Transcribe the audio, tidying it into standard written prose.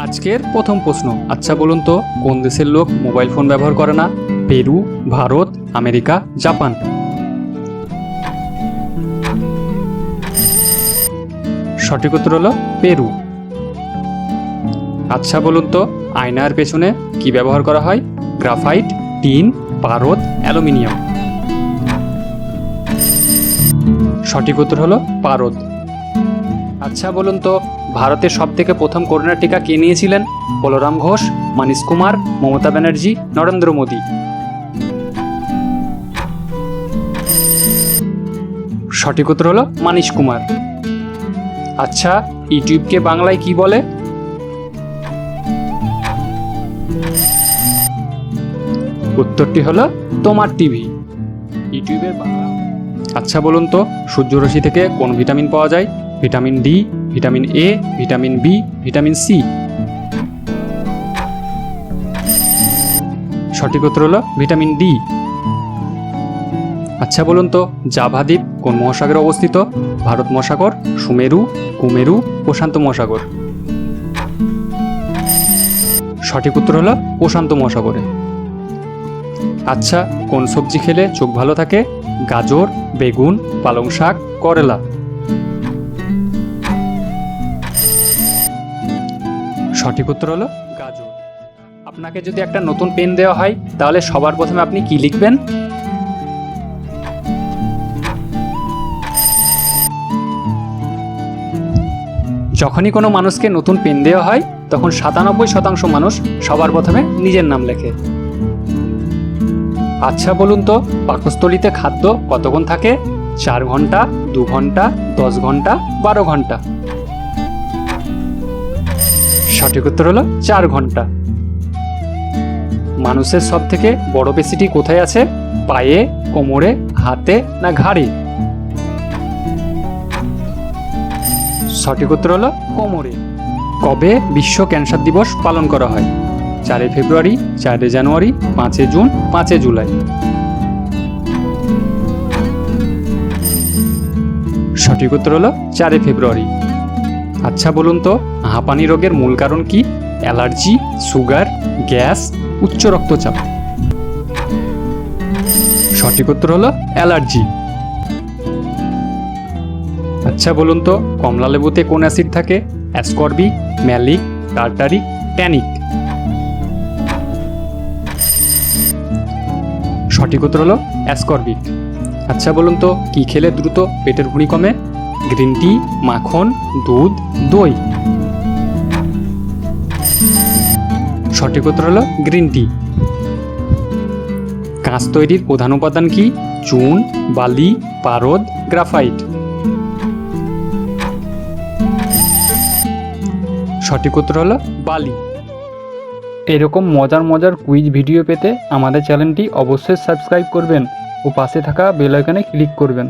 আজকের প্রথম প্রশ্ন, আচ্ছা বলুন তো কোন দেশের লোক মোবাইল ফোন ব্যবহার করে না? Peru, Bharat, America, Japan? সঠিক উত্তর হলো পেরু। আচ্ছা বলুন তো আয়নার পেছনে কি ব্যবহার করা হয়? গ্রাফাইট, টিন, পারদ, অ্যালুমিনিয়াম? সঠিক উত্তর হলো পারদ। আচ্ছা বলুন তো ভারতের সবথেকে প্রথম করোনা টিকা কে নিয়েছিলেন? বলরাম ঘোষ, মানিশ কুমার, মমতা ব্যানার্জি, নরেন্দ্র মোদী? সঠিক উত্তর হলো মানিশ কুমার। আচ্ছা ইউটিউবকে বাংলায় কি বলে? উত্তরটি হলো তোমার টিভি। ইউটিউবের বাংলা। আচ্ছা বলুন তো সূর্যরশ্মি থেকে কোন ভিটামিন পাওয়া যায়? Vitamin D, vitamin A, vitamin B, vitamin C? সঠিক উত্তর হলো ভিটামিন ডি। আচ্ছা বলুন তো জাভা দ্বীপ কোন মহাসাগরে অবস্থিত? ভারত মহাসাগর, সুমেরু, কুমেরু, প্রশান্ত মহাসাগর? সঠিক উত্তর হলো প্রশান্ত মহাসাগরে। আচ্ছা কোন সবজি খেলে চোখ ভালো থাকে? গাজর, বেগুন, পালং শাক, করলা? সঠিক উত্তর হলো গাজর। আপনাকে যদি একটা নতুন পেন দেওয়া হয় তাহলে সবার প্রথমে আপনি কি লিখবেন? যখনই কোনো মানুষকে নতুন পেন দেওয়া হয় তখন ৯৭% মানুষ সবার প্রথমে নিজের নাম লেখে। আচ্ছা বলুন তো পাকস্থলীতে খাদ্য কতক্ষণ থাকে? ৪ ঘন্টা, ২ ঘন্টা, ১০ ঘন্টা, ১২ ঘন্টা? সঠিক উত্তর হলো ৪ ঘন্টা। মানুষের সব থেকে বড় পেশিটি কোথায় আছে? পায়ে, কোমরে, হাতে না ঘাড়ে? সঠিক উত্তর হলো কোমরে। কবে বিশ্ব ক্যান্সার দিবস পালন করা হয়? ৪ ফেব্রুয়ারি, ৪ জানুয়ারি, ৫ জুন, ৫ জুলাই? সঠিক উত্তর হলো ৪ ফেব্রুয়ারি। আচ্ছা বলুন তো হাঁপানি রোগের মূল কারণ কি? অ্যালার্জি, সুগার, গ্যাস, উচ্চ রক্তচাপ? সঠিক উত্তর হলো অ্যালার্জি। আচ্ছা বলুন তো কমলা লেবুতে কোন অ্যাসিড থাকে? Ascorbic, malic, tartaric, tannic? সঠিক উত্তর হলো অ্যাসকর্বিক। আচ্ছা বলুন তো কি খেলে দ্রুত পেটের ভুঁড়ি কমে? গ্রিন টি, মাখন, দুধ, দই? সঠিক উত্তর হলো গ্রিন টি। কাঁচ তৈরির প্রধান উপাদান কি? চুন, বালি, পারদ, গ্রাফাইট? সঠিক উত্তর হলো বালি। এরকম মজার মজার কুইজ ভিডিও পেতে আমাদের চ্যানেলটি অবশ্যই সাবস্ক্রাইব করবেন ও পাশে থাকা বেল আইকনে ক্লিক করবেন।